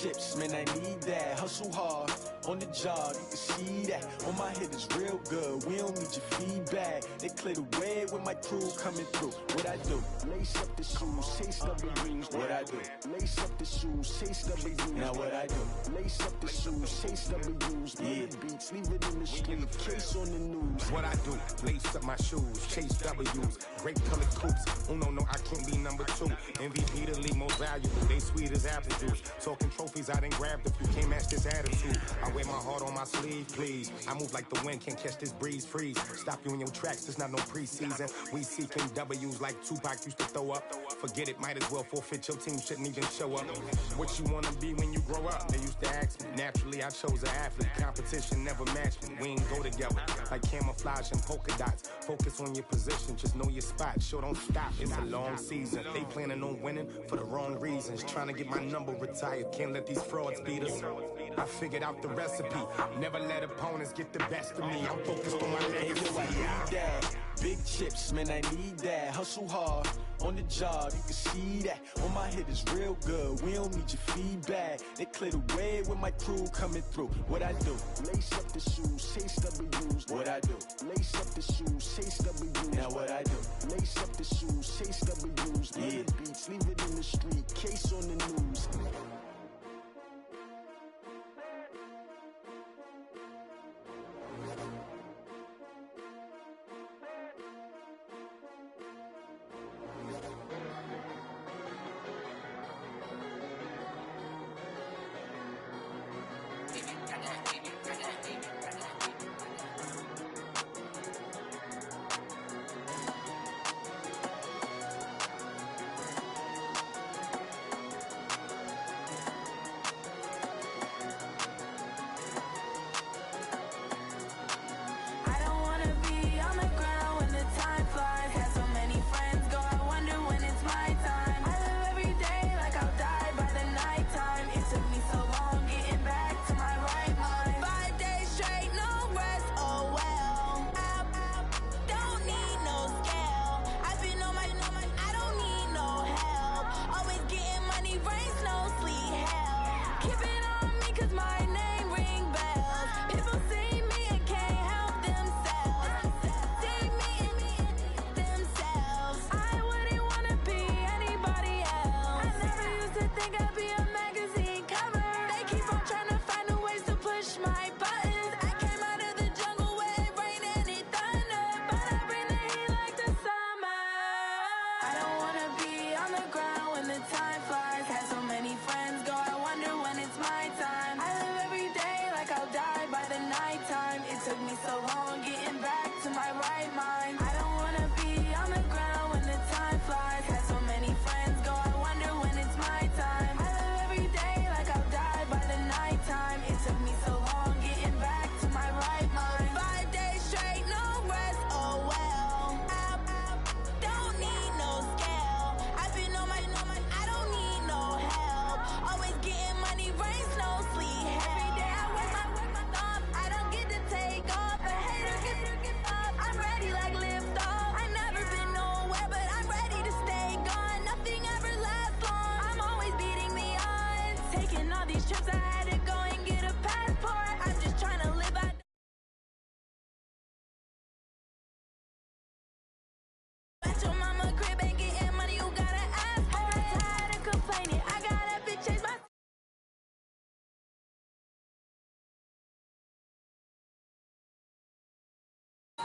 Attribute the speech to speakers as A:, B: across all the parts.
A: chips, man, I need that. Hustle hard on the job, you can see that. On my head is real good, we don't need your feedback. They clear the way with my crew coming through. What I do? Lace up the shoes, chase W's. What I do? Lace up the shoes, chase W's. Now what I do? Lace up the shoes, chase W's. Yeah. Beats, leave it in the street, case on the news.
B: What I do? Lace up my shoes, chase W's. Great colored coops. Oh no, I can't be number 2. MVP the league most valuable. They sweet as apple juice. Talking trophies, I didn't grab the few. Can't match this attitude. I wear my heart on my sleeve, please. I move like the wind, can't catch this breeze, freeze. Stop you in your tracks, there's not no preseason. We seeking W's like Tupac used to throw up. Forget it, might as well forfeit. Your team shouldn't even show up. What you wanna be when you grow up? They used to ask me. Naturally, I chose an athlete. Competition never matched me. We ain't go together like camouflage and polka dots. Focus on your position, just know your spot. Sure, don't stop. It's a long season. They planning on winning for the wrong reasons. Trying to get my number retired. Can't let these frauds beat us. I figured out the recipe. Never let opponents get the best of me. I'm focused on my legacy.
A: I need that. Big chips, man, I need that. Hustle hard on the job, you can see that. On my head is real good, we don't need your feedback. They clear the way with my crew coming through. What I do? Lace up the shoes, chase W's. What I do? Lace up the shoes, chase W's. Now what I do? Lace up the shoes, chase W's. Yeah. Beats, leave it in the street, case on the news.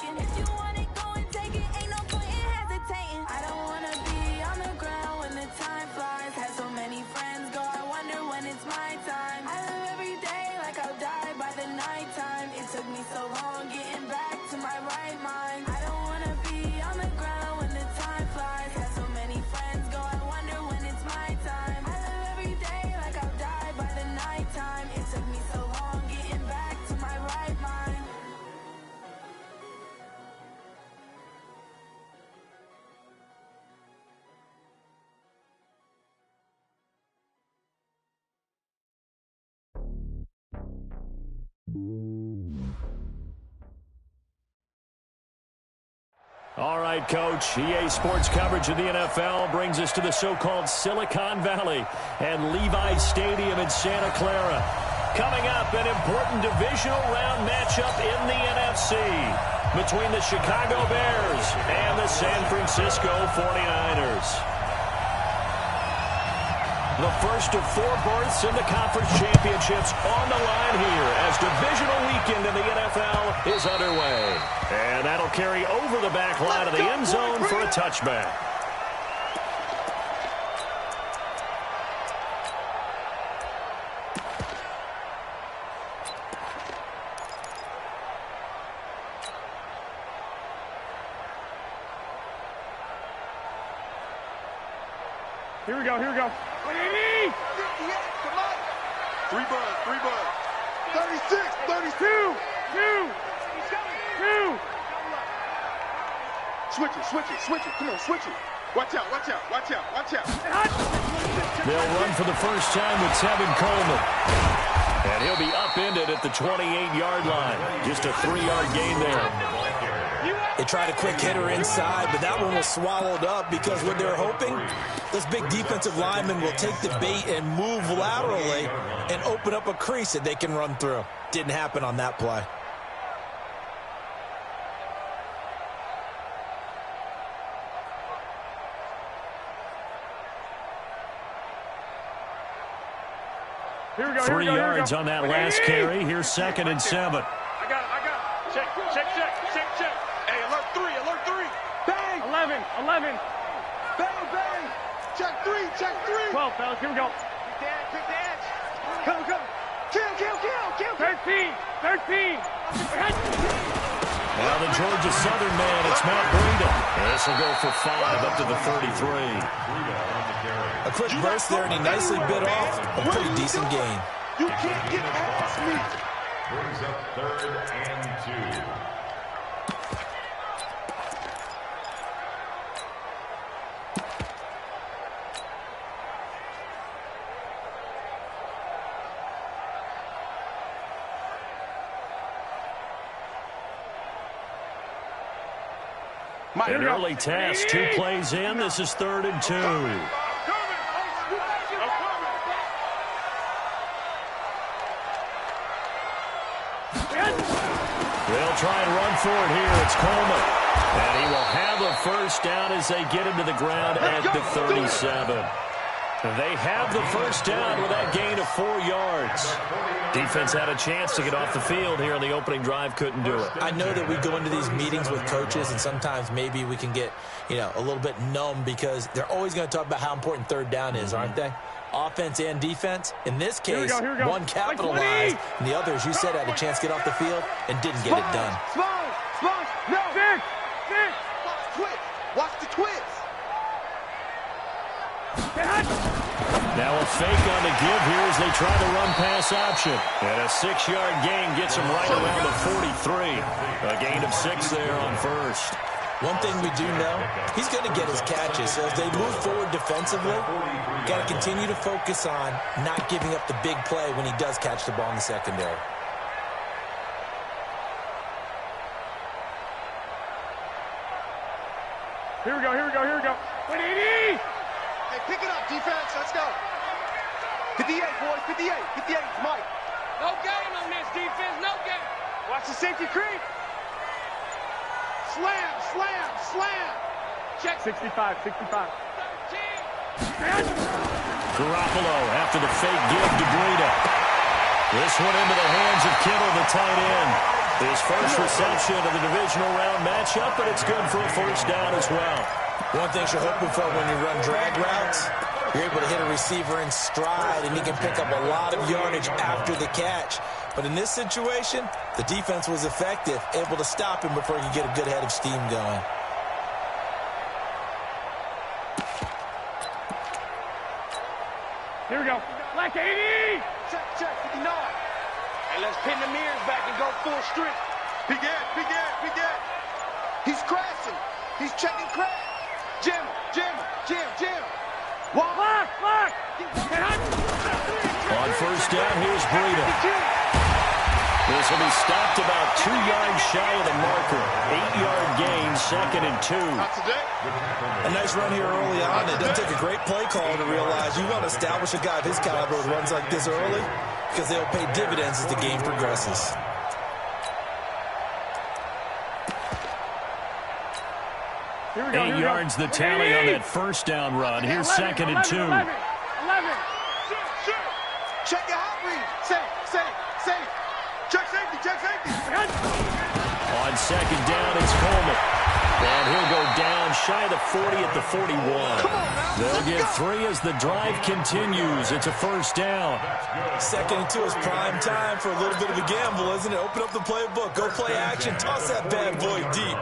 C: If you want it, go and take it. Ain't no point in hesitating. I don't wanna be on the ground when the time flies. Had so many friends go, I wonder when it's my time. I live every day like I'll die by the nighttime. It took me so long getting back to my right mind. I don't wanna be on the ground when the time flies. Had so many friends go, I wonder when it's my time. I live every day like I'll die by the nighttime. It took me so long getting back to my right mind.
D: All right, Coach. EA Sports coverage of the NFL brings us to the so-called Silicon Valley and Levi's Stadium in Santa Clara. Coming up, an important divisional round matchup in the NFC between the Chicago Bears and the San Francisco 49ers. The first of 4 berths in the conference championships on the line here as divisional weekend in the NFL is underway. And that'll carry over the back line of the end zone for a touchback.
E: Here we go, here we go.
F: 3 buds. 36, 32. 2. Switch it. Come on, switch it. Watch out.
D: They'll run for the first time with Tevin Coleman. And he'll be upended at the 28-yard line. Just a 3-yard gain there.
G: They tried a quick hitter inside, but that one was swallowed up because what they're hoping, this big defensive lineman will take the bait and move laterally and open up a crease that they can run through. Didn't happen on that play.
E: Here we go,
D: 3 yards on that last carry. Here's 2nd and 7.
E: I got it. Check.
F: Hey, alert 3. Bang.
E: 11.
F: Bang. Check 3.
E: 12, fellas, here we go.
F: Quick dance. Come. Kill.
E: 13.
D: Now the Georgia Southern man, it's Matt Breida. This will go for 5 up to the 33.
G: A quick burst there, and he nicely bit off a pretty decent gain.
F: You can't get past me.
H: Brings up 3rd and 2.
D: An early test, 2 plays in. This is 3rd and 2. They'll try and run for it here. It's Coleman. And he will have a first down as they get him to the ground at the 37. They have the first down with that gain of 4 yards. Defense had a chance to get off the field here in the opening drive, couldn't do it.
G: I know that we go into these meetings with coaches, and sometimes maybe we can get, a little bit numb because they're always going to talk about how important 3rd down is, aren't they? Offense and defense. In this case,
E: here we go.
G: one capitalized, and the other, as you said, had a chance to get off the field and didn't get it done.
F: Small. No.
E: 6.
F: Watch the twits.
D: Now a fake on the give here as they try the run-pass option. And a 6-yard gain gets him right around the 43. A gain of 6 there on first.
G: One thing we do know, he's going to get his catches. So as they move forward defensively, got to continue to focus on not giving up the big play when he does catch the ball in the secondary.
E: Here we go. 180.
F: Hey, pick it up, defense. Let's go. 58, boys. 58. 58, Mike.
E: No game on this defense. No game.
F: Watch the safety creep. Slam.
E: Check. 65.
D: 13. Garoppolo after the fake give to Breida. This one into the hands of Kittle, the tight end. His first reception of the divisional round matchup, but it's good for a first down as well.
G: One thing you're hoping for when you run drag routes, you're able to hit a receiver in stride, and he can pick up a lot of yardage after the catch. But in this situation, the defense was effective, able to stop him before he could get a good head of steam going.
E: Here we go. Black 80.
F: Check. 59. Hey, let's pin the mirrors back and go full strength. Big Ed. He's crashing. He's checking crash. Jam.
E: Block.
D: On first down, here's Breida. This will be stopped about 2 yards shy of the marker. 8-yard gain, 2nd and 2.
G: A nice run here early on. It doesn't take a great play call to realize you want to establish a guy of his caliber with runs like this early because they'll pay dividends as the game progresses.
E: Here we go,
D: 8 yards the tally on that first down run. Here's 2nd and 2.
E: 11.
F: Check your hot read. Safe. Check safety.
D: On 2nd down, it's Coleman. And he'll go down shy of the 40 at the 41. They'll get 3 as the drive continues. It's a first down.
G: 2nd and 2 is prime time for a little bit of a gamble, isn't it? Open up the playbook, go play action, toss that bad boy deep.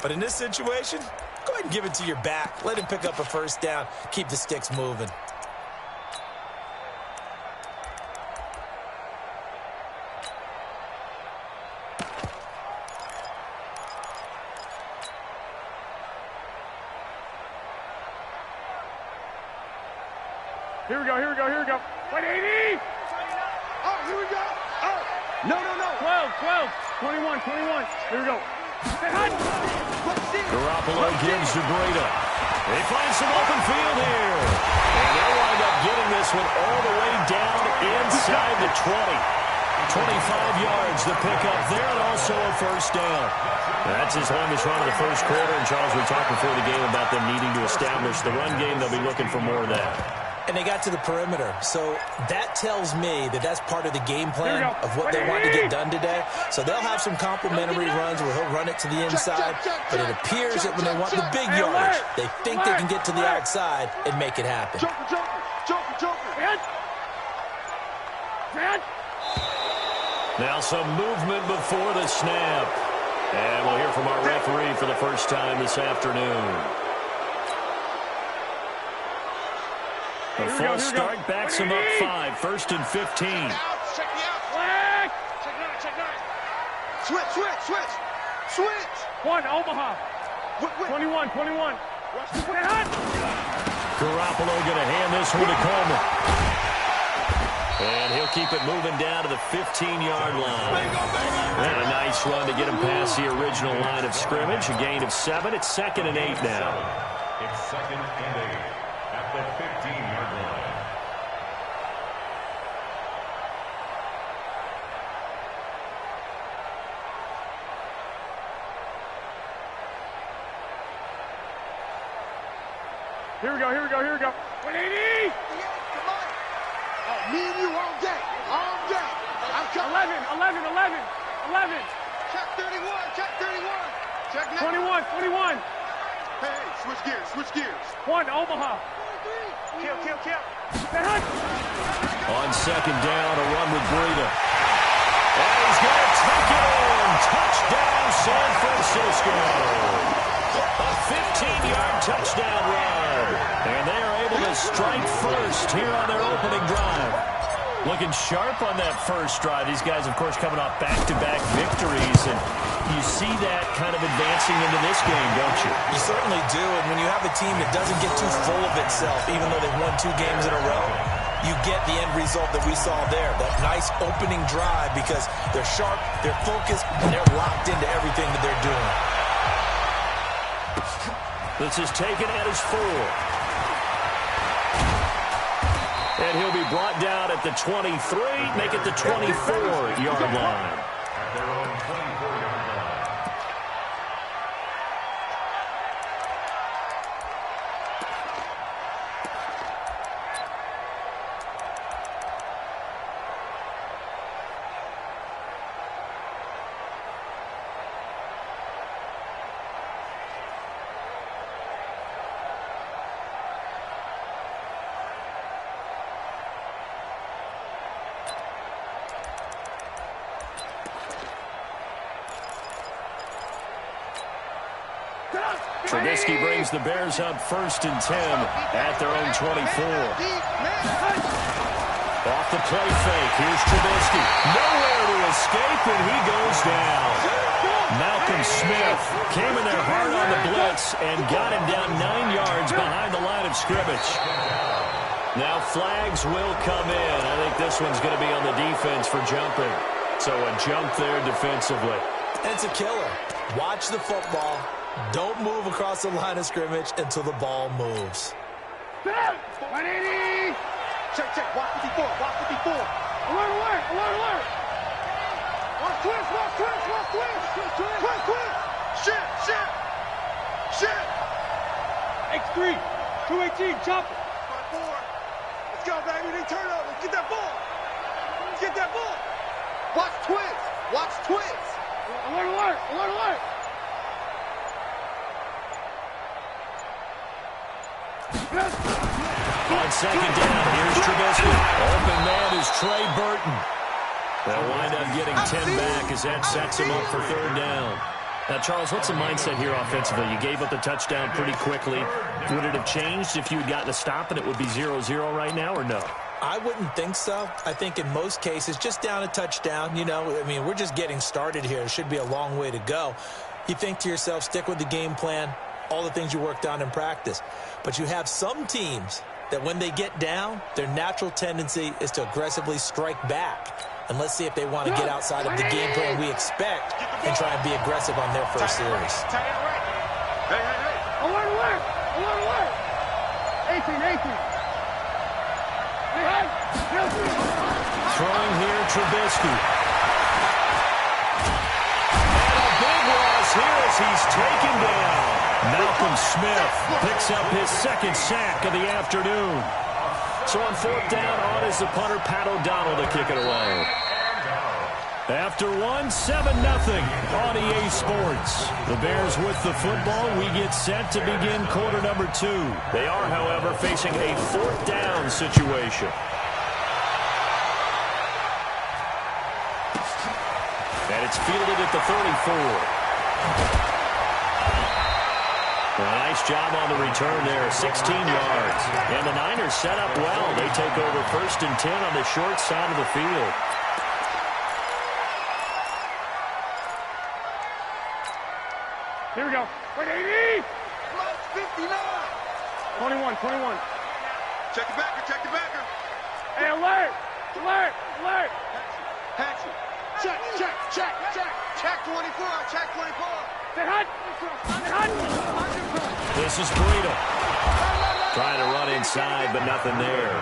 G: But in this situation, go ahead and give it to your back. Let him pick up a first down. Keep the sticks moving.
E: Here we go. Wait, 80!
F: Oh, here we go. Oh, no.
E: 12, 21. Here we go.
D: Garoppolo gives to Breida. They find some open field here. And they'll wind up getting this one all the way down inside the 20. 25 yards the pickup there, and also a first down. That's his longest run of the first quarter. And, Charles, we talked before the game about them needing to establish the run game. They'll be looking for more of that.
G: And they got to the perimeter. So that tells me that that's part of the game plan of what they want to get done today. So they'll have some complementary runs where he'll run it to the inside. But it appears that when they want the big yardage, they think they can get to the outside and make it happen.
D: Now some movement before the snap. And we'll hear from our referee for the first time this afternoon. A false start backs him up 5. 1st and 15.
F: Check the out. Check 9. Switch.
E: 1, Omaha. 21.
D: Garoppolo going to hand this one to Coleman. And he'll keep it moving down to the 15-yard line. And a nice run to get him past the original line of scrimmage. A gain of 7. It's 2nd and 8 now.
H: It's 2nd and 8 at the 15-yard line.
E: Here we go. 180!
F: Come on. Oh, me and you all day. I'm coming.
E: 11.
F: Check 31. Check
E: 21.
F: Hey, switch gears.
E: 1, Omaha.
F: Kill.
D: On 2nd down, a run with Breida. And he's going to take it in. Touchdown, San Francisco. A 15-yard touchdown run. And they are able to strike first here on their opening drive. Looking sharp on that first drive. These guys, of course, coming off back-to-back victories. And you see that kind of advancing into this game, don't you?
G: You certainly do. And when you have a team that doesn't get too full of itself, even though they've won 2 games in a row, you get the end result that we saw there. That nice opening drive because they're sharp, they're focused, and they're locked into everything that they're doing.
D: This is taken at his 4. And he'll be brought down at the 23, make it the 24-yard line.
H: At their own 24-yard line.
D: Trubisky brings the Bears up 1st and 10 at their own 24. Off the play fake. Here's Trubisky. Nowhere to escape, and he goes down. Malcolm Smith came in there hard on the blitz and got him down 9 yards behind the line of scrimmage. Now flags will come in. I think this one's going to be on the defense for jumping. So a jump there defensively.
G: And it's a killer. Watch the football. Don't move across the line of scrimmage until the ball moves.
E: 180.
F: Check, check. Watch 54. Watch 54.
E: Alert, alert, alert, alert.
F: Watch twist, watch twist, watch twist. Twist, twist. Shit, shit. Shit.
E: X3. 218. Chop it.
F: 5-4. Let's go, baby. They turn over. Let's get that ball. Let's get that ball. Watch twist. Watch twist.
E: Alert, alert, alert, alert.
D: On second down, here's Trubisky. Open man is Trey Burton. They'll wind up getting 10 back as that sets him up for third down. Now, Charles, what's the mindset here offensively? You gave up the touchdown pretty quickly. Would it have changed if you had gotten a stop and it would be 0-0 right now, or no?
G: I wouldn't think so. I think in most cases, just down a touchdown, you know, I mean, we're just getting started here. It should be a long way to go. You think to yourself, stick with the game plan, all the things you worked on in practice. But you have some teams that when they get down, their natural tendency is to aggressively strike back. And let's see if they want to get outside of the game plan we expect and try and be aggressive on their first series.
F: Hey, hey, hey.
E: Alert, alert, alert, alert. 18.
D: Throwing here, Trubisky. And a big loss here as he's taken down. Malcolm Smith picks up his second sack of the afternoon. So on fourth down, on is the punter, Pat O'Donnell, to kick it away. After 7-0 on EA Sports. The Bears with the football. We get set to begin quarter number 2. They are, however, facing a fourth down situation. And it's fielded at the 34. Nice job on the return there, 16 yards. And the Niners set up well. They take over 1st and 10 on the short side of the field.
E: Here we go. 180.
F: Plus 59.
E: 21.
F: Check the backer, check the backer.
E: Hey, alert, alert, alert.
F: Patsy. Check. Check 24, check 24.
E: Say hut.
D: This is Breida. Trying to run inside, but nothing there.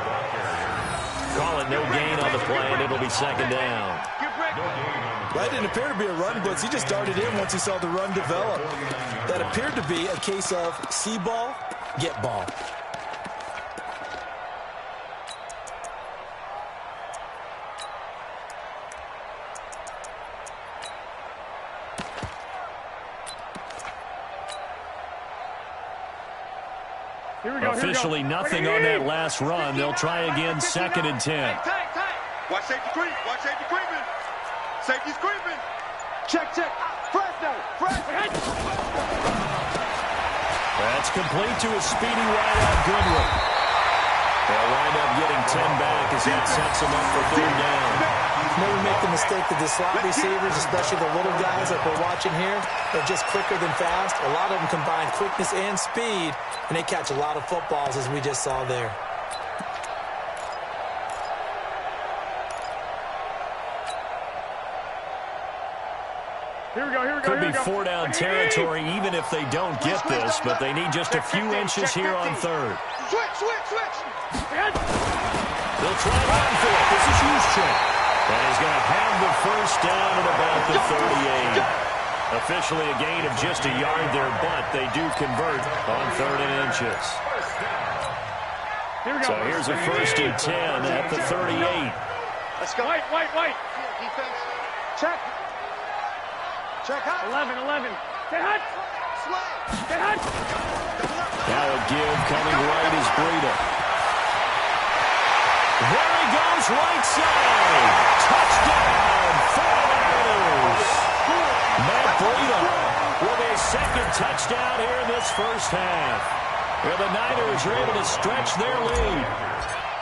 D: Call it no gain on the play, and it'll be second down.
G: That didn't appear to be a run blitz. He just darted in once he saw the run develop. That appeared to be a case of see ball, get ball.
D: Officially nothing on that last run. They'll try again, 2nd and 10.
F: Watch safety creep. Watch safety creeping. Safety's creeping. Check. Fresno.
D: That's complete to a speedy wideout Goodwin. They'll wind up getting 10 back as that sets them up for third down.
G: Never make the mistake that the slot receivers, especially the little guys like we're watching here, are just quicker than fast. A lot of them combine quickness and speed, and they catch a lot of footballs, as we just saw there.
E: Here we go.
D: Could be 4-down territory even if they don't get this, but they need just a few inches here on third.
F: Switch.
D: They'll try it on for it. This is Juszczyk. And he's going to have the first down at about the 38. Officially a gain of just a yard there, but they do convert on 3rd and inches. So here's a 1st and 10 at the 38.
E: Let's go. White.
F: Defense. Check. Check hot.
E: 11. Get hot. Get hot.
D: Now a give coming right is Breida. There he goes, right side. Touchdown, 49ers. Matt Breida with a second touchdown here in this first half. Where the Niners are able to stretch their lead.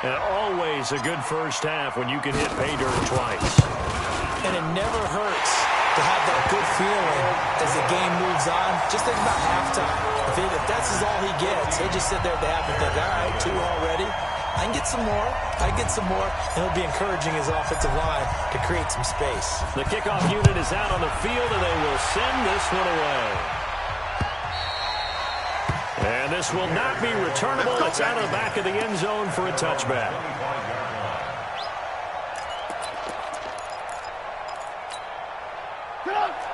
D: And always a good first half when you can hit pay dirt twice.
G: And it never hurts to have that good feeling as the game moves on. Just think about halftime. If that's all he gets, he'll just sit there at the half and think, all right, 2 already. I can get some more. And it'll be encouraging his offensive line to create some space.
D: The kickoff unit is out on the field, and they will send this one away. And this will not be returnable. It's out of the back of the end zone for a touchback.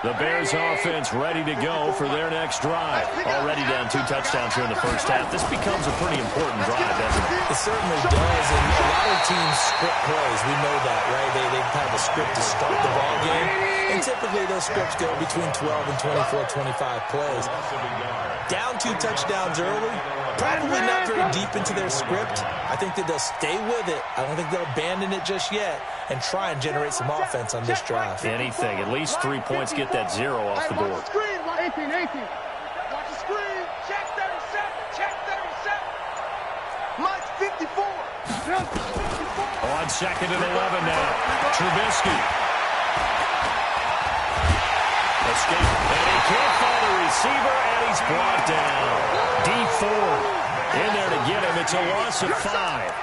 D: The Bears offense ready to go for their next drive. Already down 2 touchdowns here in the first half. This becomes a pretty important drive, doesn't it?
G: It certainly does, and a lot of teams script plays. We know that, right? They have a script to start the ball game, and typically those scripts go between 12 and 24, 25 plays. Down 2 touchdowns early, probably not very deep into their script. I think that they'll stay with it. I don't think they'll abandon it just yet and try and generate some offense on this drive.
D: Anything. At least 3 points. Get that 0 off the board.
E: 18.
F: Watch the screen. Check 37. Check 37. Mike's 54.
D: On 2nd and 11 now. Trubisky. Escape. And he can't find the receiver, and he's brought down. D4 in there to get him. It's a loss of 5.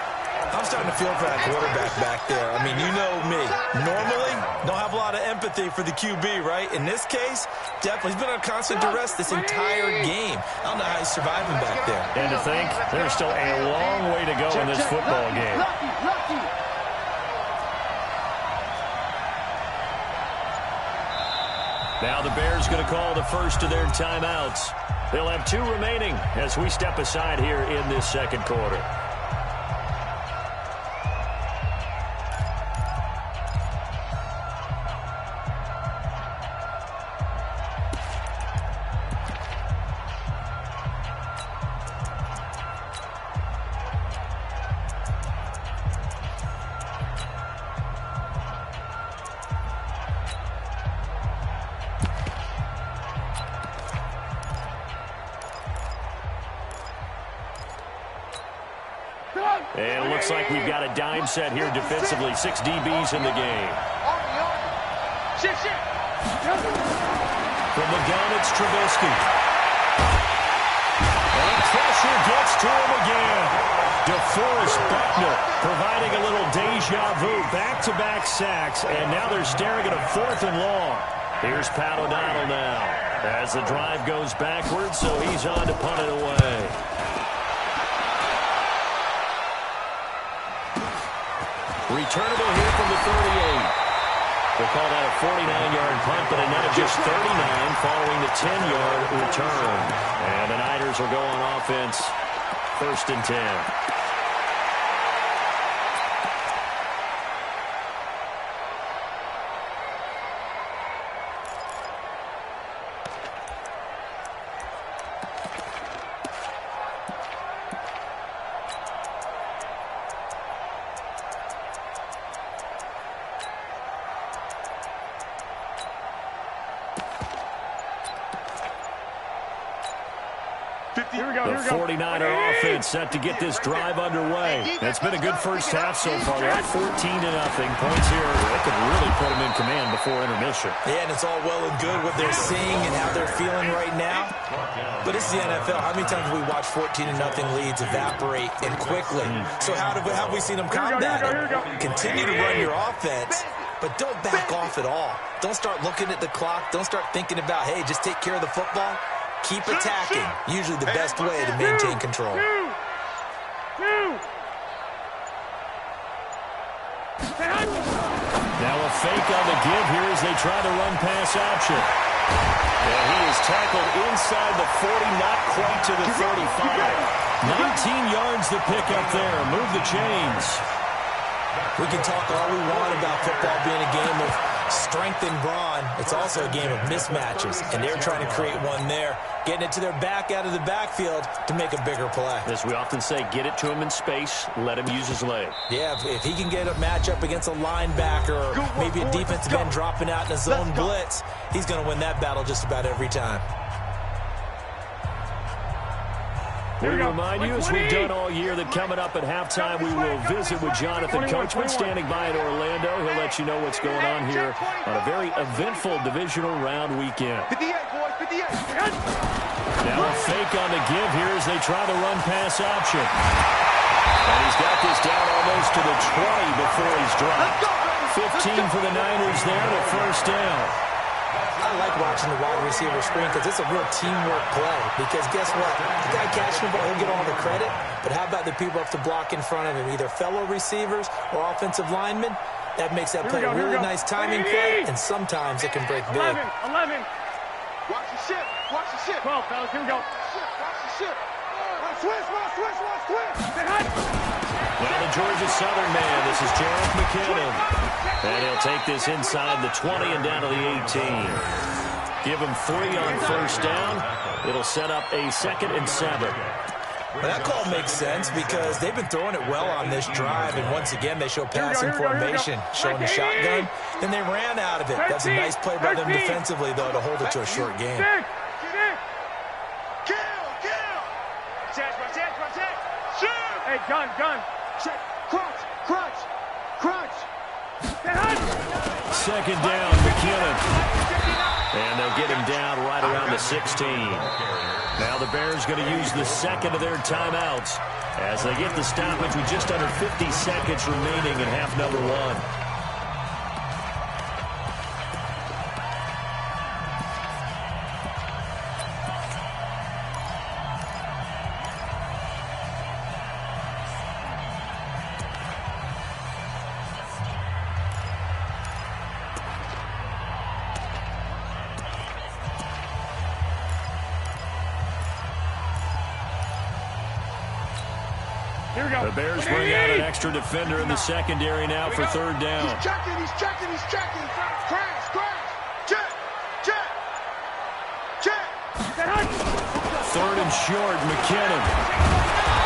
G: I'm starting to feel for that quarterback back there. I mean, you know me. Normally, don't have a lot of empathy for the QB, right? In this case, definitely. He's been on constant duress this entire game. I don't know how he's surviving back there.
D: And to think, there's still a long way to go in this football game. Now the Bears going to call the first of their timeouts. They'll have 2 remaining as we step aside here in this second quarter. And it looks like we've got a dime set here defensively. 6 DBs in the game. From the gun, it's Trubisky. And pressure gets to him again. DeForest Buckner providing a little deja vu. Back-to-back sacks, and now they're staring at a 4th and long. Here's Pat O'Donnell now as the drive goes backwards, so he's on to punt it away. Returnable here from the 38. We'll call that a 49-yard punt, but a net of just 39 following the 10-yard return. And the Niners will go on offense, 1st and 10. The 49er offense set to get this drive underway. It's been a good first half so far. They're at 14-0. Points here. They could really put them in command before intermission.
G: Yeah, and it's all well and good what they're seeing and how they're feeling right now. But it's the NFL. How many times have we watched 14-0 leads evaporate and quickly? So how have we seen them combat it? Continue to run your offense, but don't back off at all. Don't start looking at the clock. Don't start thinking about, hey, just take care of the football. Keep attacking. Usually the best way to maintain control.
D: Now a fake on the give here as they try to run pass option. And he is tackled inside the 40, not quite to the 35. 19 yards the pick up there. Move the chains.
G: We can talk all we want about football being a game of strength and brawn. It's also a game of mismatches, and they're trying to create one there, getting it to their back out of the backfield to make a bigger play.
D: As we often say, get it to him in space, let him use his leg.
G: Yeah, if he can get a matchup against a linebacker or maybe a defensive end dropping out in a zone blitz, he's going to win that battle just about every time.
D: We remind you, as we've done all year, that coming up at halftime, we will visit with Jonathan Coachman standing by in Orlando. He'll let you know what's going on here on a very eventful divisional round weekend.
F: 58, boys, 58.
D: Now a fake on the give here as they try the run pass option. And he's got this down goes to the 20 before he's dropped. 15 for the Niners there to first down.
G: I like watching the wide receiver screen because it's a real teamwork play. Because guess what? The guy catching the ball, he'll get all the credit. But how about the people up to block in front of him, either fellow receivers or offensive linemen? That makes that play a really nice timing play, and sometimes it can break big.
E: 11.
F: Watch the ship. Watch the ship.
E: 12, fellas. Here we go.
F: Watch the ship. Switch.
D: Well, the Georgia Southern man, this is Jarrett McKinnon. And he'll take this inside the 20 and down to the 18. Give him 3 on first down. It'll set up a 2nd and 7.
G: Well, that call makes sense because they've been throwing it well on this drive, and once again they show passing formation, showing the shotgun. Then they ran out of it. That's a nice play by them defensively, though, to hold it to a short game.
E: Hey, gun.
F: Check. Crunch.
D: 2nd down, McKinnon. And they'll get him down right around the 16. Now the Bears going to use the 2nd of their timeouts as they get the stoppage with just under 50 seconds remaining in half number 1. The Bears bring out an extra defender in the secondary now for 3rd down.
F: He's checking. Crash. Check.
D: 3rd and short, McKinnon.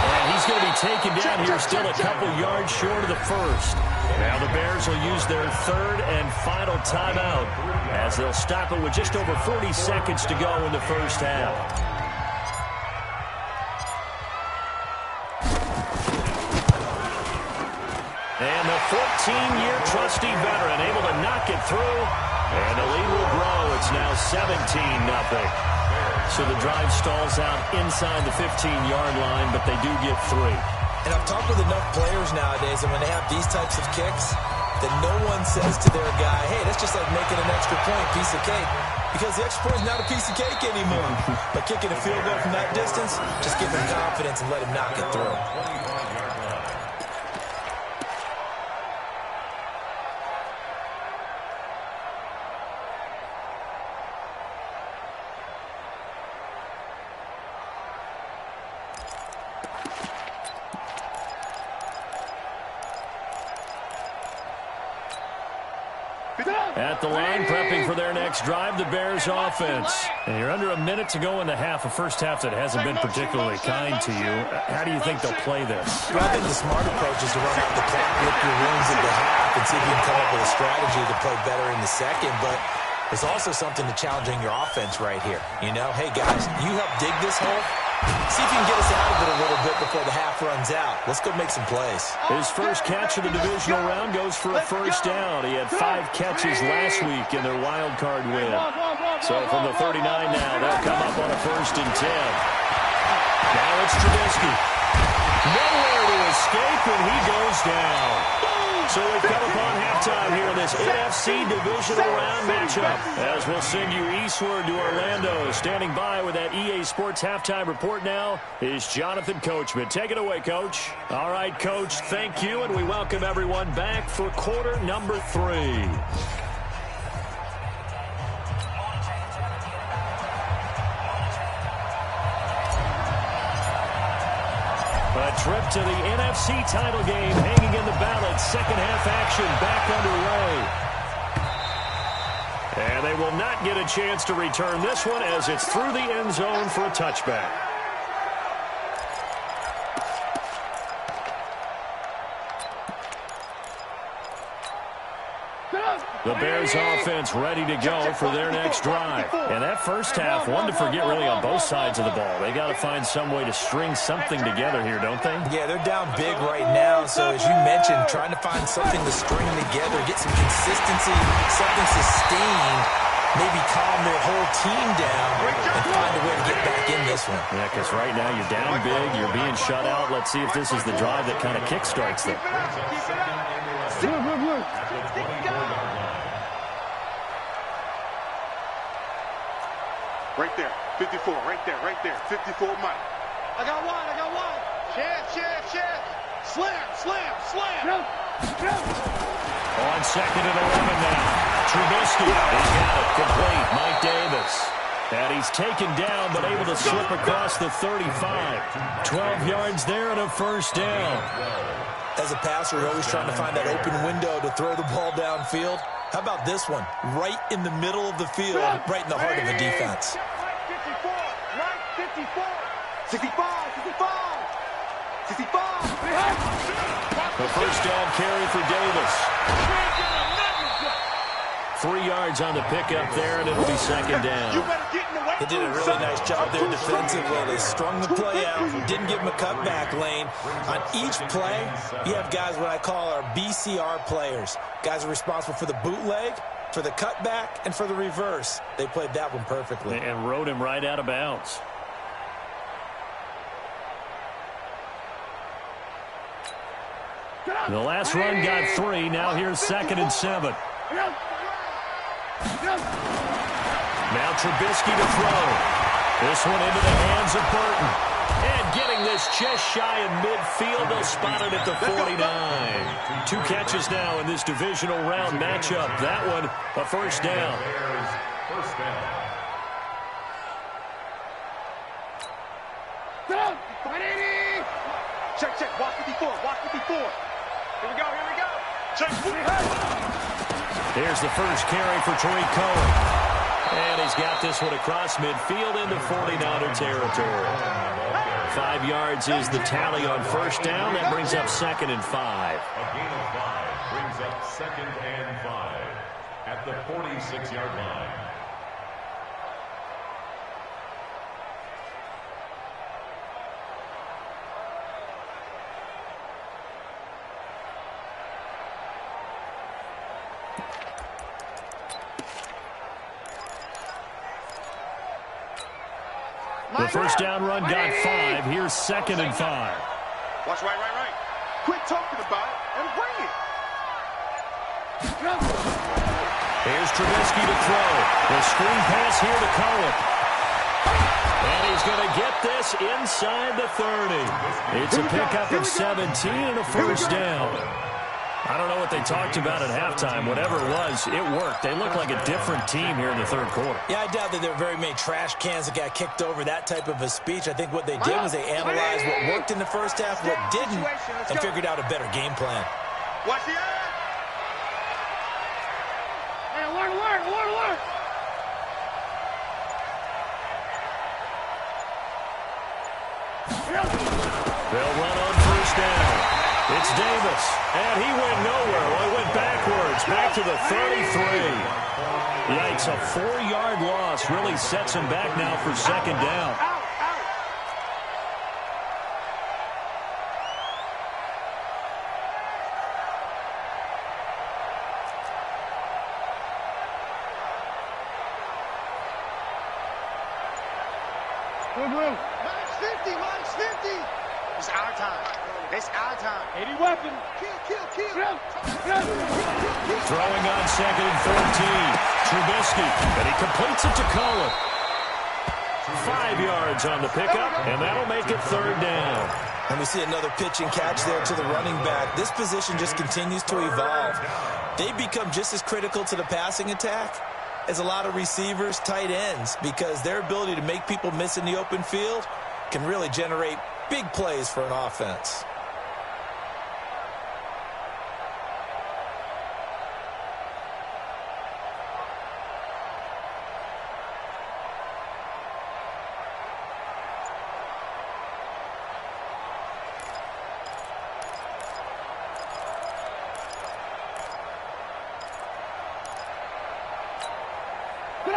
D: And he's going to be taken down here still a couple yards short of the 1st. Now the Bears will use their 3rd and final timeout as they'll stop it with just over 40 seconds to go in the first half. And the 14-year trusty veteran able to knock it through. And the lead will grow. It's now 17-0. So the drive stalls out inside the 15-yard line, but they do get 3.
G: And I've talked with enough players nowadays, and when they have these types of kicks, that no one says to their guy, hey, that's just like making an extra point, piece of cake. Because the extra point is not a piece of cake anymore. But kicking a field goal from that distance, just give him confidence and let him knock it through.
D: At the line, prepping for their next drive, the Bears offense. And you're under a minute to go in the half, a first half that hasn't been particularly kind to you. How do you think they'll play this?
G: Well, I think the smart approach is to run out the clock, lick your wounds at the half, and see if you can come up with a strategy to play better in the second. But there's also something to challenging your offense right here. You know, hey, guys, you help dig this hole. See if you can get us out of it a little bit before the half runs out. Let's go make some plays.
D: His first catch of the divisional round goes for a first down. He had 5 catches last week in their wild card win. So from the 39 now, they'll come up on a 1st and 10. Now it's Trubisky. Nowhere to escape, and he goes down. So we've come upon halftime here in this NFC divisional round matchup. As we'll send you eastward to Orlando. Standing by with that EA Sports halftime report now is Jonathan Coachman. Take it away, Coach. All right, Coach, thank you, and we welcome everyone back for quarter number 3. A trip to the NFC title game hanging in the balance. Second half action back underway. And they will not get a chance to return this one as it's through the end zone for a touchback. The Bears offense ready to go for their next drive. And that first half, one to forget really on both sides of the ball. They got to find some way to string something together here, don't they?
G: Yeah, they're down big right now. So as you mentioned, trying to find something to string together, get some consistency, something sustained. maybe calm their whole team down and find a way to get back in this one.
D: Yeah, because right now you're down big, you're being shut out. Let's see if this is the drive that kind of kickstarts them.
F: Right there, 54, right there, 54 Mike. I got one. Chance. Slam.
D: On second and 11 now. Trubisky, he's got it, complete. Mike Davis. And he's taken down, but able to slip across the 35. 12 yards there and a first down.
G: As a passer, you're always trying to find that open window to throw the ball downfield. How about this one? Right in the middle of the field, right in the heart of a defense.
F: 65.
D: The first down carry for Davis. 3 yards on the pickup there, and it'll be second down.
G: They did a really nice job there defensively. They strung the play out, didn't give them a cutback lane. On each play, you have guys what I call our BCR players. Guys are responsible for the bootleg, for the cutback, and for the reverse. They played that one perfectly.
D: And rode him right out of bounds. The last run got 3. Now here's 2nd and 7. Now Trubisky to throw. This one into the hands of Burton. And getting this just shy of midfield. They'll spot it at the 49. 2 catches now in this divisional round matchup. That one, a first down.
F: Check. Watch 54. Here we go. Check.
D: Here's the first carry for Tariq Cohen. And he's got this one across midfield into 49er territory. 5 yards is the tally on first down. That brings up 2nd and 5.
H: A gain of 5 brings up 2nd and 5 at the 46-yard line.
D: The first down run got 5. Here's 2nd and 5.
F: Watch right. Quit talking about it and bring it.
D: Here's Trubisky to throw. The screen pass here to Cohen. And he's going to get this inside the 30. It's a pickup of 17 and a first down. I don't know what they talked about at halftime. Whatever it was, it worked. They look like a different team here in the third quarter.
G: Yeah, I doubt that there were very many trash cans that got kicked over, that type of a speech. I think what they did was they analyzed what worked in the first half, what didn't, and figured out a better game plan.
F: Watch the eye.
E: Hey, alert.
D: They'll run on first down. It's Davis, and he went nowhere. Well, he went backwards, back to the 33. Yikes, a 4-yard loss really sets him back now for second down.
F: Minus 50. It's our time. 80 weapon. Kill.
D: Throwing on 2nd and 14. Trubisky, and he completes it to Cohen. 5 yards on the pickup, and that'll make it third down.
G: And we see another pitch and catch there to the running back. This position just continues to evolve. They become just as critical to the passing attack as a lot of receivers, tight ends, because their ability to make people miss in the open field can really generate big plays for an offense.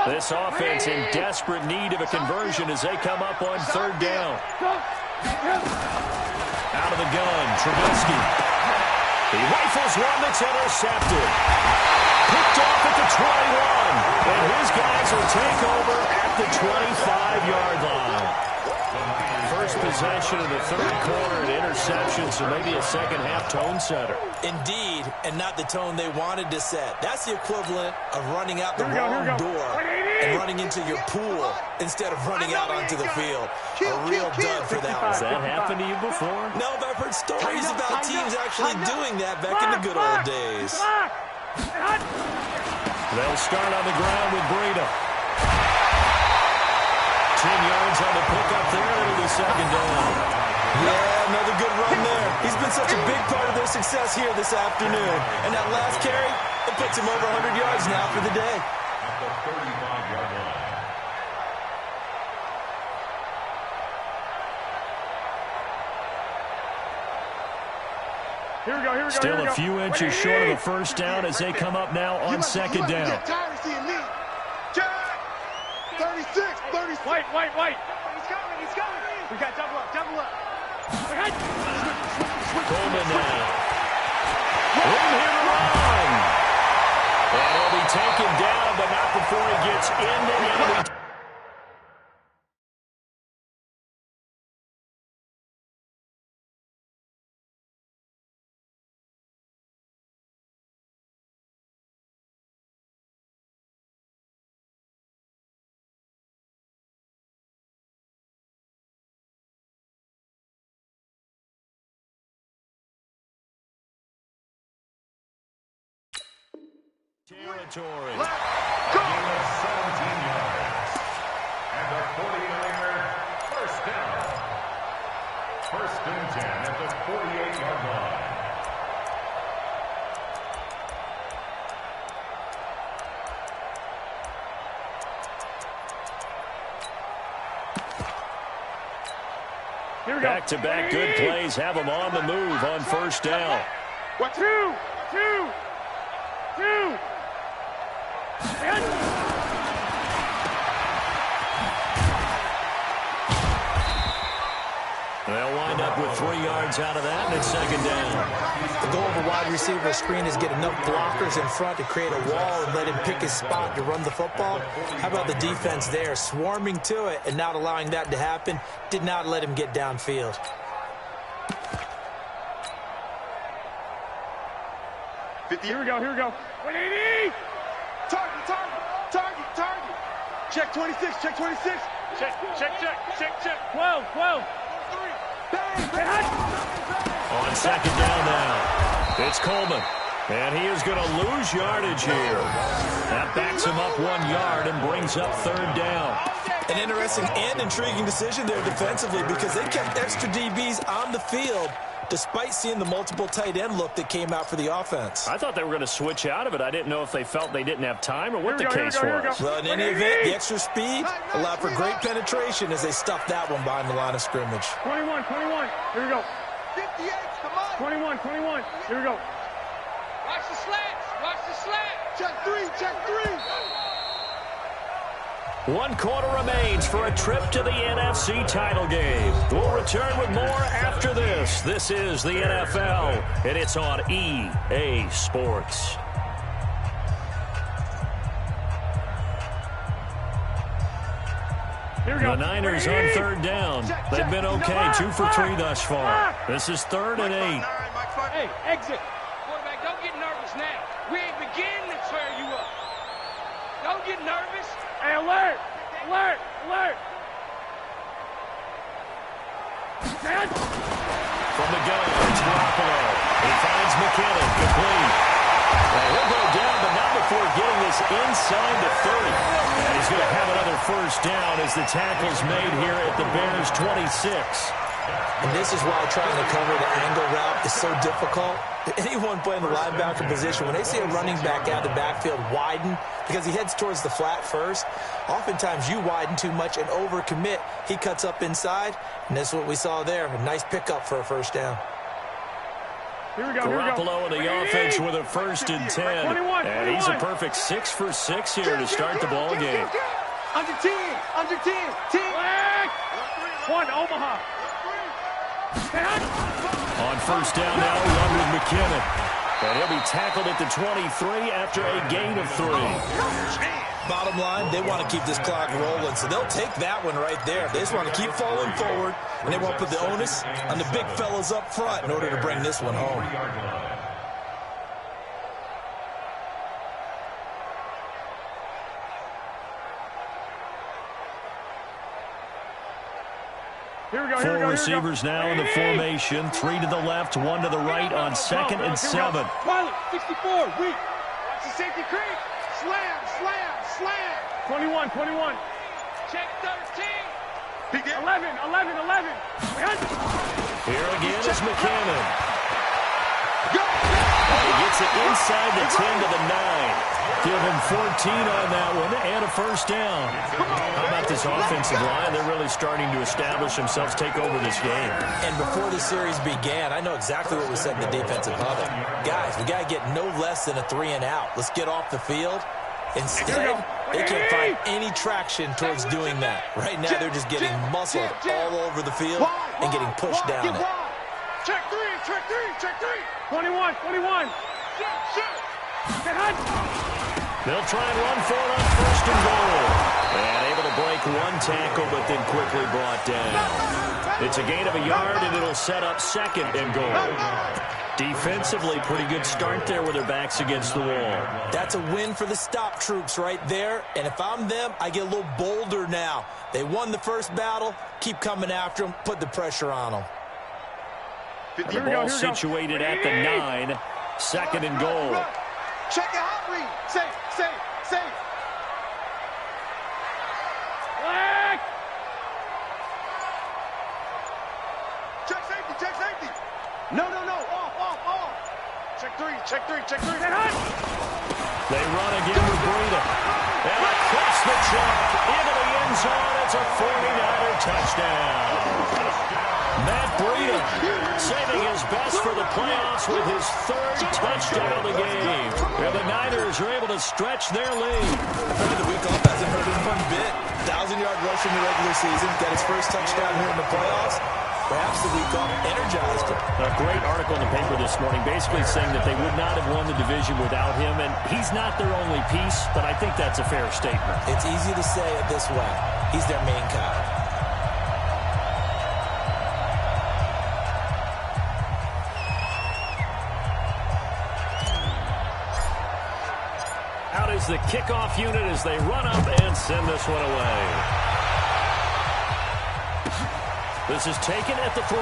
D: This offense in desperate need of a conversion as they come up on third down. Out of the gun, Trubisky. He rifles one that's intercepted. Picked off at the 21. And his guys will take over at the 25-yard line. First possession of the third quarter, an interception, so maybe a second-half tone setter.
G: Indeed, and not the tone they wanted to set. That's the equivalent of running out the wrong door and running into your pool instead of running out onto the field. A real dud for that one.
D: Has that happened to you before?
G: No, but I've heard stories about teams actually doing that back in the good old days.
D: They'll start on the ground with Breida. 10 yards on the pickup there. It'll be second down.
G: Yeah, another good run there. He's been such a big part of their success here this afternoon. And that last carry, it puts him over 100 yards now for the day.
H: At the 35-yard line.
E: Here we go, here we go.
D: Still a few inches short of a first down as they come up now on second down.
F: Get tired of seeing me. Jack! 36.
E: Wait.
F: He's coming.
E: We got double up.
D: Coleman now. Room here to run. And he'll be taken down, but not before he gets into the enemy. Territory.
H: Gain of 17 yards. And the 49er first down. First and 10 at the 48-yard line.
E: Here we go.
D: Back-to-back good plays have them on the move on first down.
E: What? Two.
D: They'll wind up with 3 yards out of that, and it's second down.
G: The goal of a wide receiver screen is get enough blockers in front to create a wall and let him pick his spot to run the football. How about the defense there, swarming to it and not allowing that to happen? Did not let him get downfield.
E: Here we go. 180.
F: Target. Check 26.
E: Check. 12.
D: On second down now, it's Coleman. And he is going to lose yardage here. That backs him up 1 yard and brings up third down.
G: An interesting and intriguing decision there defensively because they kept extra DBs on the field despite seeing the multiple tight end look that came out for the offense.
D: I thought they were going to switch out of it. I didn't know if they felt they didn't have time or what the case was.
G: Well, in any event, the extra speed allowed for great penetration as they stuffed that one behind the line of scrimmage.
E: 21. Here we go.
F: 58, come on.
E: 21. Here we go.
F: Watch the slats. Check three.
D: 1 quarter remains for a trip to the NFC title game. We'll return with more after this. This is the NFL, and it's on EA Sports.
E: Here we go.
D: The Niners on third down. They've been okay, 2 for 3 thus far. This is 3rd and 8.
E: Hey, exit.
F: Quarterback, don't get nervous now. We ain't beginning to tear you up. Don't get nervous.
E: Hey, alert.
D: From the gun, it's Garoppolo. He finds McKinnon, complete. And he'll go down, but not before getting this inside the 30. And he's going to have another first down as the tackle's made here at the Bears' 26.
G: And this is why trying to cover the angle route is so difficult. Anyone playing the linebacker position, when they see a running back out of the backfield widen because he heads towards the flat first, oftentimes you widen too much and overcommit. He cuts up inside, and that's what we saw there. A nice pickup for a first down.
E: Here we go.
D: Garoppolo in the offense with a 1st and 10.
E: 21.
D: And he's a perfect 6 for 6 here to start the ball game.
F: Under 10. 10.
E: One, Omaha.
D: On first down now, run with McKinnon. And he'll be tackled at the 23 after a gain of 3.
G: Bottom line, they want to keep this clock rolling, so they'll take that one right there. They just want to keep falling forward, and they want to put the onus on the big fellas up front in order to bring this one home.
D: Four receivers now in the formation. 3 to the left, 1 to the right on 2nd and 7.
E: Pilot, 64, weak.
F: Watch the safety creep. Slam, slam, slam.
E: 21, 21.
F: Check 13. He did.
E: 11.
D: Here again is McCammon. And he gets it inside the 10 to the 9. Give him 14 on that one and a first down. How about this offensive line? They're really starting to establish themselves, take over this game.
G: And before the series began, I know exactly what was said in the defensive huddle. Guys, we got to get no less than a 3 and out. Let's get off the field. Instead, they can't find any traction towards doing that. Right now, they're just getting muscled all over the field and getting pushed down it.
F: Check 3, check 3, check 3.
E: 21. Get hot.
D: They'll try and run for it on 1st and goal. And able to break one tackle, but then quickly brought down. It's a gain of a yard, and it'll set up 2nd and goal. Defensively, pretty good start there with their backs against the wall.
G: That's a win for the stop troops right there. And if I'm them, I get a little bolder now. They won the first battle. Keep coming after them. Put the pressure on them.
D: The ball situated at the 9. 2nd and goal.
F: Check it out, read. Safe.
E: Black.
F: Check safety. No. Off. Check 3.
E: Get hot.
D: They run again with Breida. And across the track into the end zone. It's a 49er touchdown. Matt Breida saving his best for the playoffs with his 3rd touchdown of the game. And the Niners are able to stretch their lead.
G: The week off hasn't hurt him one bit. 1,000-yard rush in the regular season. Got his first touchdown here in the playoffs. Perhaps the week off energized him.
D: A great article in the paper this morning basically saying that they would not have won the division without him. And he's not their only piece, but I think that's a fair statement.
G: It's easy to say it this way. He's their main guy.
D: Out is the kickoff unit as they run up and send this one away. This is taken at the 3.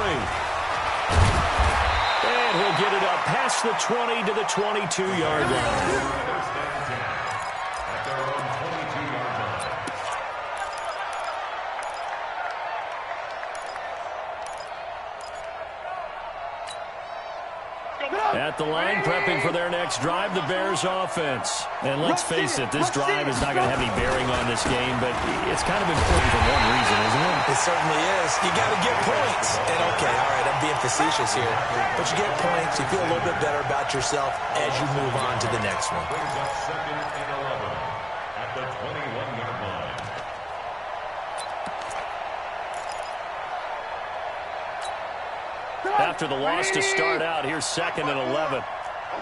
D: And he'll get it up past the 20 to the 22-yard line. At the line, prepping for their next drive, the Bears offense. And let's face it, this drive is not going to have any bearing on this game, but it's kind of important for one reason, isn't it?
G: It certainly is. You got to get points. And okay, all right, I'm being facetious here. But you get points, you feel a little bit better about yourself as you move on to the next one.
H: Brings up 2nd and 11 at the 21-yard line.
D: After the loss to start out, here's 2nd and 11.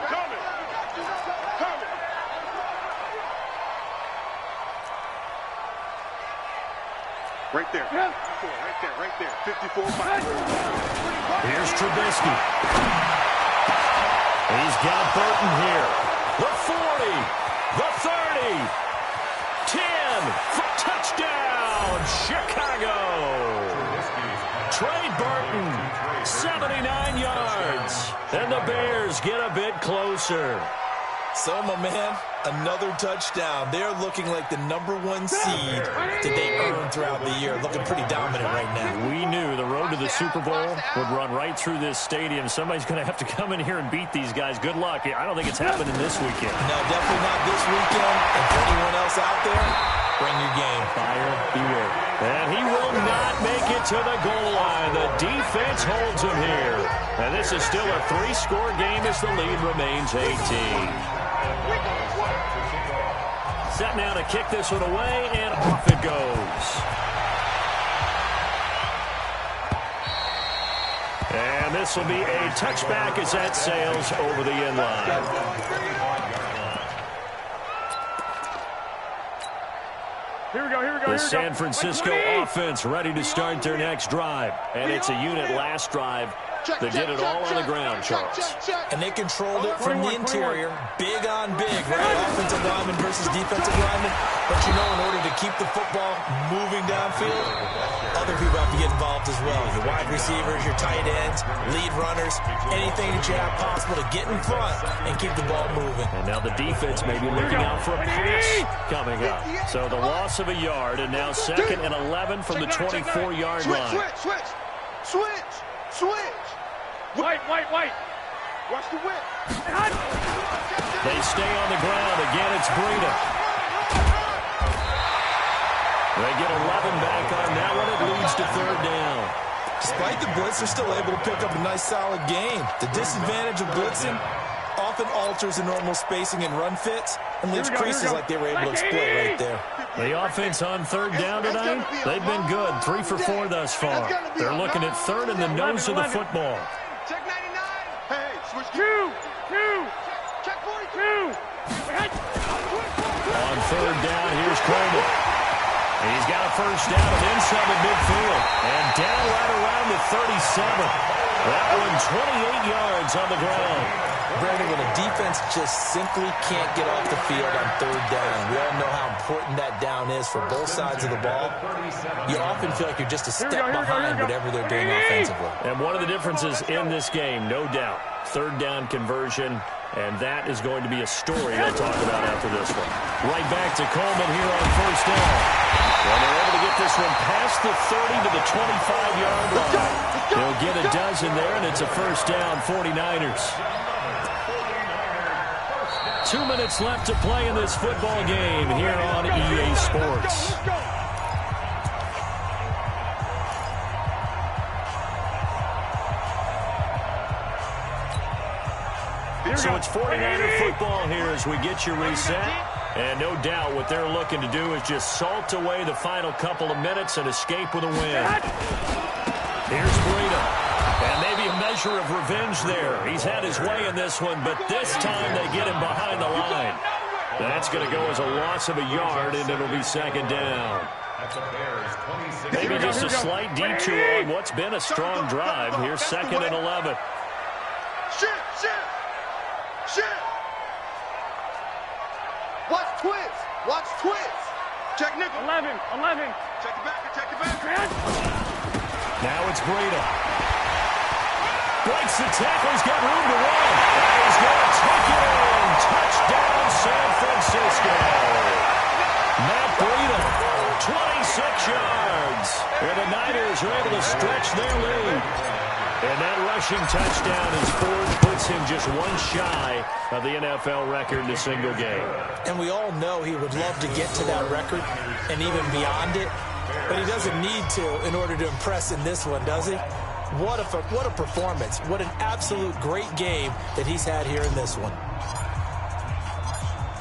F: Coming. Right there. 54, 5.
D: Here's Trubisky. He's got Burton here. The 40, the 30, 10 for touchdown, Chicago. Trey Burton, 79 yards. And the Bears get a bit closer.
G: So, my man, another touchdown. They're looking like the #1 seed that they earned throughout the year. Looking pretty dominant right now.
D: We knew the road to the Super Bowl would run right through this stadium. Somebody's going to have to come in here and beat these guys. Good luck. I don't think it's happening this weekend.
G: No, definitely not this weekend. And for anyone else out there, bring your game.
D: Fire beware. And he will not make it to the goal line. The defense holds him here. And this is still a 3-score game as the lead remains 18. Set now to kick this one away, and off it goes. And And this will be a touchback as that sails over the end line.
E: Here we go.
D: The San Francisco offense ready to start their next drive. And it's a unit last drive that did it all on the ground, Charles.
G: And they controlled it from the interior, big on big, right? Offensive lineman versus defensive lineman. But you know, in order to keep the football moving downfield, other people have to get involved as well. Your wide receivers, your tight ends, lead runners, anything that you have possible to get in front and keep the ball moving.
D: And now the defense may be looking out for a pass coming up. So the loss of a yard, and now 2nd and 11 from the 24-yard line.
F: Switch.
E: White.
F: Watch the whip.
D: They stay on the ground. Again, it's Breida. They get 11 back on that one. It leads to 3rd down.
G: Despite the blitz, they're still able to pick up a nice, solid gain. The disadvantage of blitzing often alters the normal spacing and run fits and leaves creases like they were able to exploit right there.
D: The offense on 3rd down tonight, they've been good. 3 for 4 thus far. They're looking at 3rd in the nose of the football.
F: Check 99. Hey, switch.
E: Two.
F: Check 42.
D: On 3rd down, here's Coleman. He's got a 1st down and inside the midfield. And down right around the 37. That one 28 yards on the ground.
G: Brandon, when a defense just simply can't get off the field on 3rd down, we all know how important that down is for both sides of the ball. You often feel like you're just a step behind whatever they're doing offensively.
D: And one of the differences in this game, no doubt, 3rd down conversion, and that is going to be a story they'll talk about after this one. Right back to Coleman here on 1st down. Well, they're able to get this one past the 30 to the 25-yard line. They'll get a dozen there, and it's a 1st down, 49ers. 2 minutes left to play in this football game here on EA Sports. So it's 49er football here as we get you reset. And no doubt what they're looking to do is just salt away the final couple of minutes and escape with a win. Here's Breida. And maybe a measure of revenge there. He's had his way in this one, but this time they get him behind the line. That's going to go as a loss of a yard, and it'll be 2nd down. Maybe just a slight detour on what's been a strong drive. Here's 2nd and 11.
F: Shit. Watch twist. Check nickel.
E: 11.
F: Check the back.
D: Now it's Breida. Breaks the tackle. He's got room to run. And he's going to take it in. Touchdown, San Francisco. Matt Breida, 26 yards. And the Niners are able to stretch their lead. And that rushing touchdown is 4th, puts him just one shy of the NFL record in a single game.
G: And we all know he would love to get to that record and even beyond it, but he doesn't need to in order to impress in this one, does he? What a performance. What an absolute great game that he's had here in this one.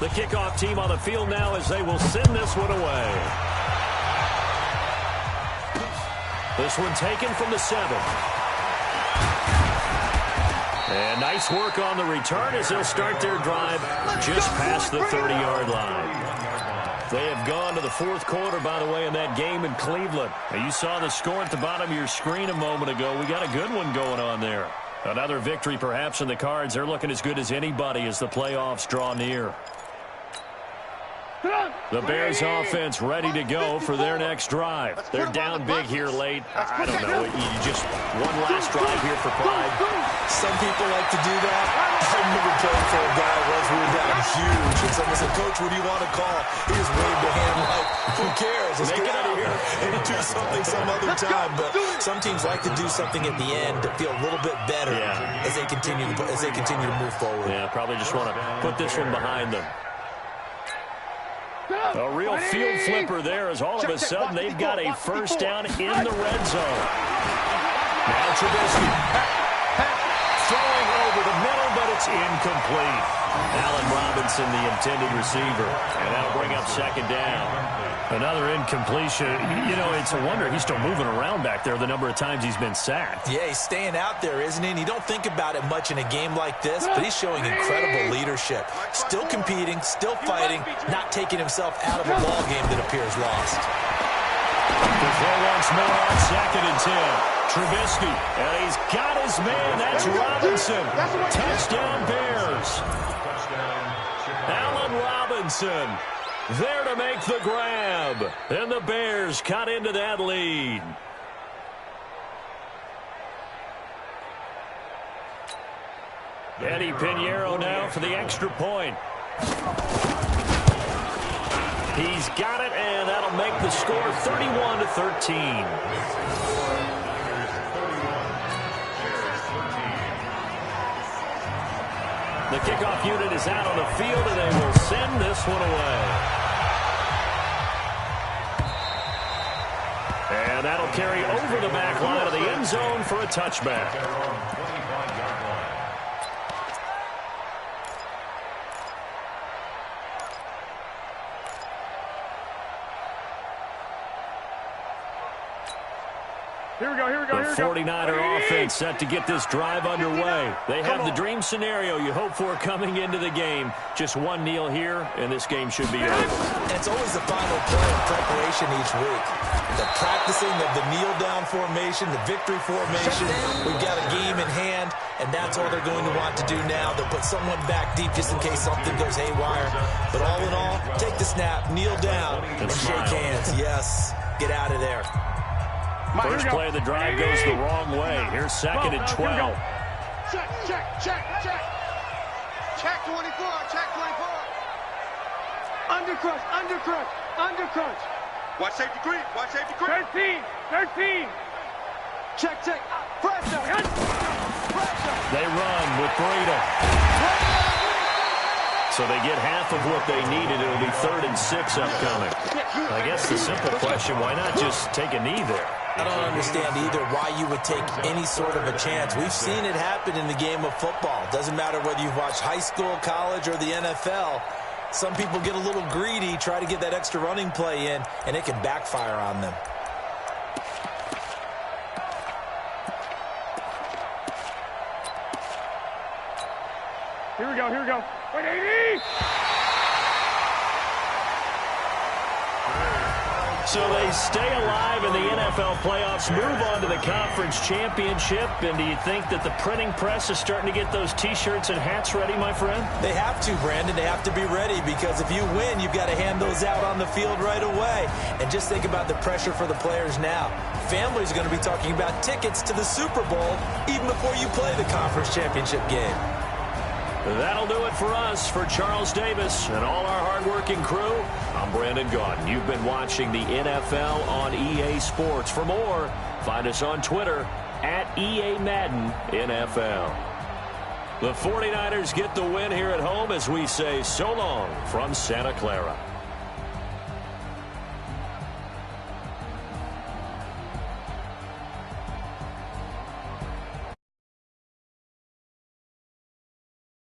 D: The kickoff team on the field now as they will send this one away. This one taken from the 7. And nice work on the return as they'll start their drive just past the 30-yard line. They have gone to the 4th quarter, by the way, in that game in Cleveland. Now, you saw the score at the bottom of your screen a moment ago. We got a good one going on there. Another victory perhaps in the cards. They're looking as good as anybody as the playoffs draw near. The Bears offense ready to go for their next drive. They're down big here late. I don't know. You just one last drive here for pride.
G: Some people like to do that. I remember playing for a guy once we were down huge. And someone said, Coach, what do you want to call? He just waved a hand like, who cares? Let's get out of here and do something some other time. But some teams like to do something at the end to feel a little bit better as they continue to move forward.
D: Yeah, probably just want to put this one behind them. A real field flipper there as all of a sudden they've got a 1st down in the red zone. Now Trubisky throwing over the middle, but it's incomplete. Allen Robinson, the intended receiver. And that'll bring up second down. Another incompletion. You know, it's a wonder he's still moving around back there the number of times he's been sacked.
G: Yeah, he's staying out there, isn't he? And you don't think about it much in a game like this, but he's showing incredible leadership. Still competing, still fighting, not taking himself out of a ball game that appears lost.
D: The throw once more on 2nd and 10. Trubisky, and he's got his man. That's Robinson. Touchdown Bears. Allen Robinson there to make the grab. And the Bears cut into that lead. Eddie Pinheiro now for the extra point. He's got it, and that'll make the score 31-13. The kickoff unit is out on the field, and they will send this one away. And that'll carry over the back line of the end zone for a touchback.
E: Here we go, here we go, here we
D: The
E: go.
D: 49er offense set to get this drive underway. They have the dream scenario you hope for coming into the game. Just one kneel here, and this game should be over.
G: It's always the final play of preparation each week. The practicing of the kneel-down formation, the victory formation. We've got a game in hand, and that's all they're going to want to do now. They'll put someone back deep just in case something goes haywire. But all in all, take the snap, kneel down, and shake hands. Yes, get out of there.
D: First play of the drive goes the wrong way. Here's 2nd and 12.
F: Check, check, check, check. Check 24, check 24.
E: Undercrunch, undercrunch, undercrunch.
F: Watch safety creep, watch safety creep.
E: 13. Check, check. Pressure. Pressure.
D: They run with Breida. So they get half of what they needed. It'll be 3rd and 6 upcoming. I guess the simple question, why not just take a knee there?
G: I don't understand either why you would take any sort of a chance. We've seen it happen in the game of football. Doesn't matter whether you've watched high school, college, or the NFL. Some people get a little greedy, try to get that extra running play in, and it can backfire on them.
E: Here we go, here we go. 180!
D: So they stay alive in the NFL playoffs, move on to the conference championship. And do you think that the printing press is starting to get those T-shirts and hats ready, my friend?
G: They have to, Brandon. They have to be ready because if you win, you've got to hand those out on the field right away. And just think about the pressure for the players now. Families are going to be talking about tickets to the Super Bowl even before you play the conference championship game.
D: That'll do it for us. For Charles Davis and all our hardworking crew, I'm Brandon Gaudin. You've been watching the NFL on EA Sports. For more, find us on Twitter at EA Madden NFL. The 49ers get the win here at home as we say so long from Santa Clara.